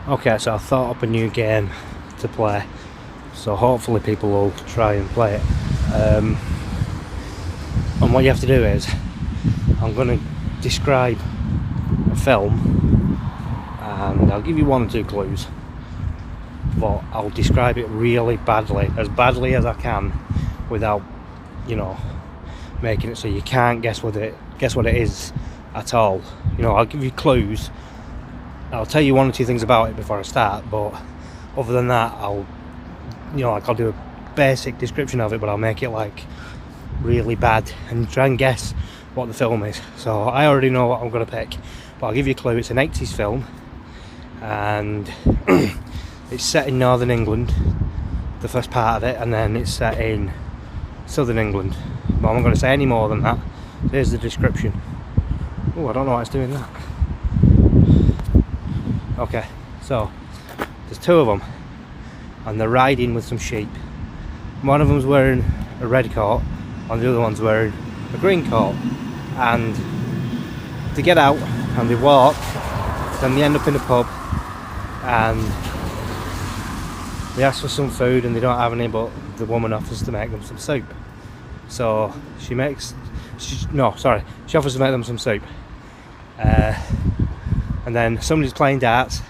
Okay, so I thought up a new game to play, so hopefully people will try and play it. And what you have to do is, I'm going to describe a film, and I'll give you 1 or 2 clues, but I'll describe it really badly, as badly as I can, without, making it so you can't guess what it is at all. I'll give you clues. I'll tell you 1 or 2 things about it before I start, but other than that, I'll do a basic description of it, but I'll make it like really bad and try and guess what the film is. So I already know what I'm going to pick, but I'll give you a clue. It's an 80s film, and it's set in northern England, the first part of it, and then it's set in southern England. But I'm not going to say any more than that. Here's the description. Oh, I don't know why it's doing that. Okay, so there's 2 of them, and they're riding with some sheep. One of them's wearing a red coat, and the other one's wearing a green coat. And they get out and they walk, then they end up in a pub, and they ask for some food and they don't have any, but the woman offers to make them some soup. So she offers to make them some soup. And then somebody's playing darts,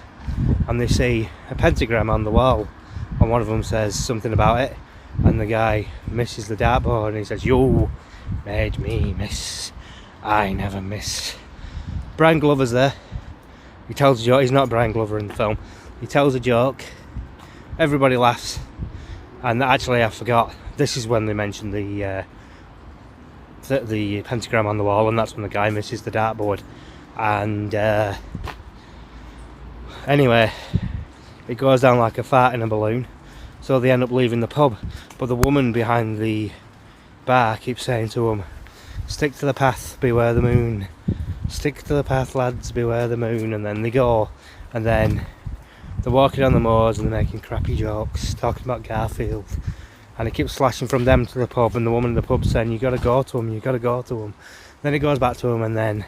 and they see a pentagram on the wall, and one of them says something about it, and the guy misses the dartboard, and he says, "You made me miss, I never miss." Brian Glover's there. He tells a joke. He's not Brian Glover in the film. He tells a joke, everybody laughs, and actually I forgot, this is when they mention the pentagram on the wall, and that's when the guy misses the dartboard. And anyway, it goes down like a fart in a balloon, so they end up leaving the pub, but the woman behind the bar keeps saying to them, "Stick to the path, beware the moon. Stick to the path, lads, beware the moon." And then they go, and then they're walking on the moors and they're making crappy jokes, talking about Garfield, and it keeps slashing from them to the pub, and the woman in the pub saying, "You gotta go to him, you gotta go to him." Then it goes back to him, and then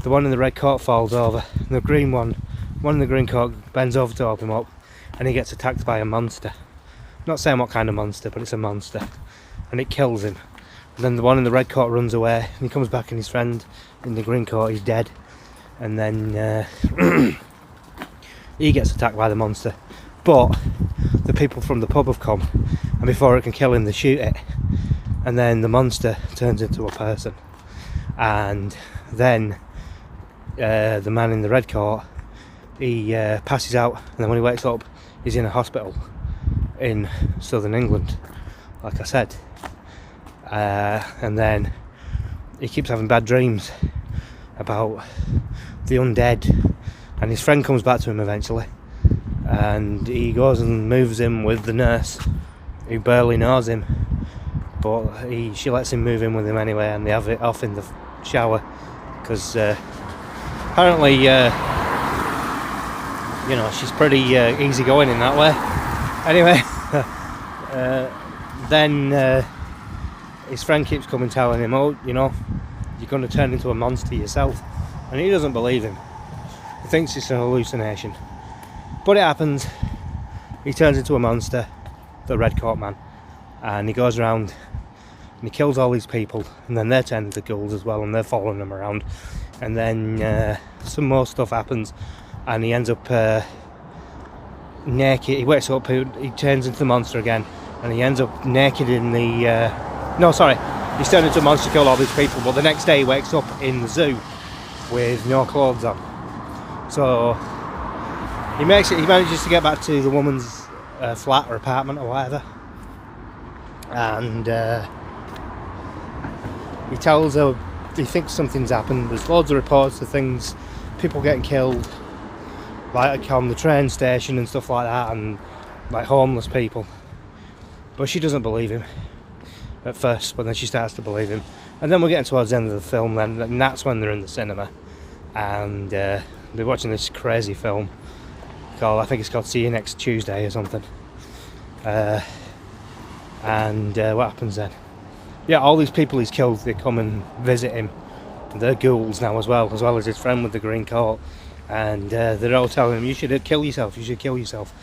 the one in the red coat falls over, and the green one in the green coat bends over to help him up, and he gets attacked by a monster. I'm not saying what kind of monster, but it's a monster, and it kills him. And then the one in the red coat runs away, and he comes back, and his friend in the green coat is dead. And then he gets attacked by the monster, but the people from the pub have come, and before it can kill him, they shoot it, and then the monster turns into a person. And then the man in the red coat, he passes out, and then when he wakes up, he's in a hospital in southern England, like I said. And then he keeps having bad dreams about the undead, and his friend comes back to him eventually, and he goes and moves him with the nurse, who barely knows him, but she lets him move in with him anyway, and they have it off in the shower, because apparently she's pretty easygoing in that way. Anyway, then his friend keeps coming telling him, "Oh, you're going to turn into a monster yourself," and he doesn't believe him. He thinks it's an hallucination, but it happens. He turns into a monster, the red coat man, and he goes around and he kills all these people, and then they're turned into ghouls as well, and they're following him around. And then some more stuff happens, and he ends up naked. He wakes up, he turns into the monster again, and he ends up naked in the he's turned into a monster to kill all these people, but the next day he wakes up in the zoo with no clothes on. So he manages to get back to the woman's flat or apartment or whatever, and he tells her he thinks something's happened. There's loads of reports of things, people getting killed, like on the train station and stuff like that, and like homeless people. But she doesn't believe him at first, but then she starts to believe him. And then we're getting towards the end of the film, and that's when they're in the cinema, and they're watching this crazy film I think it's called See You Next Tuesday or something. And what happens then? Yeah, all these people he's killed, they come and visit him. They're ghouls now as well as his friend with the green coat. and they're all telling him, you should kill yourself, you should kill yourself.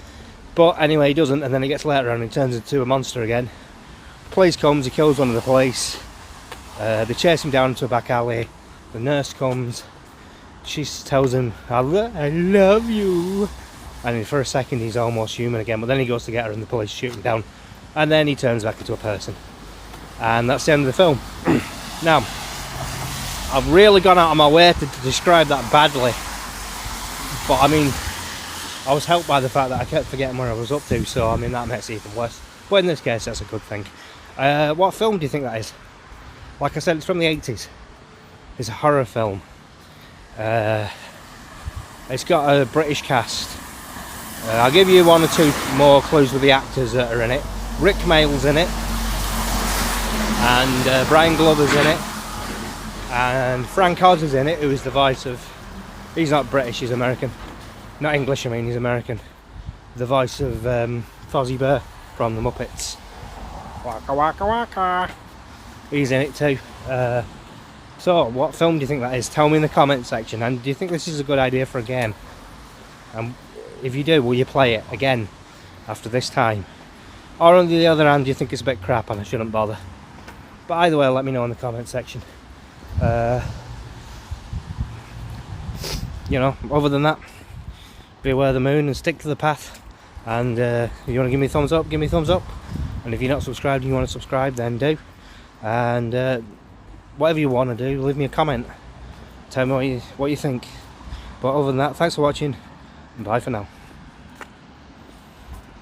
But anyway, he doesn't, and then he gets later on and he turns into a monster again. Police comes, he kills one of the police. They chase him down into a back alley. The nurse comes. She tells him, I love you. And for a second he's almost human again, but then he goes to get her and the police shoot him down. And then he turns back into a person. And that's the end of the film. Now, I've really gone out of my way to describe that badly. But I mean, I was helped by the fact that I kept forgetting where I was up to, so I mean that makes it even worse. But in this case, that's a good thing. What film do you think that is? Like I said, it's from the 80s. It's a horror film. It's got a British cast. I'll give you one or two more clues with the actors that are in it. Rick Mayall's in it, and Brian Glover's in it, and Frank Oz is in it, who is the voice of... He's not British, he's American. Not English, I mean, he's American. The voice of Fozzie Bear from the Muppets. Waka waka waka. He's in it too. So, what film do you think that is? Tell me in the comment section. And do you think this is a good idea for a game? And if you do, will you play it again after this time? Or on the other hand, do you think it's a bit crap and I shouldn't bother? But either way, let me know in the comment section. You know, other than that, beware the moon and stick to the path. And if you want to give me a thumbs up, give me a thumbs up. And if you're not subscribed and you want to subscribe, then do. And whatever you want to do, leave me a comment. Tell me what you think. But other than that, thanks for watching, and bye for now.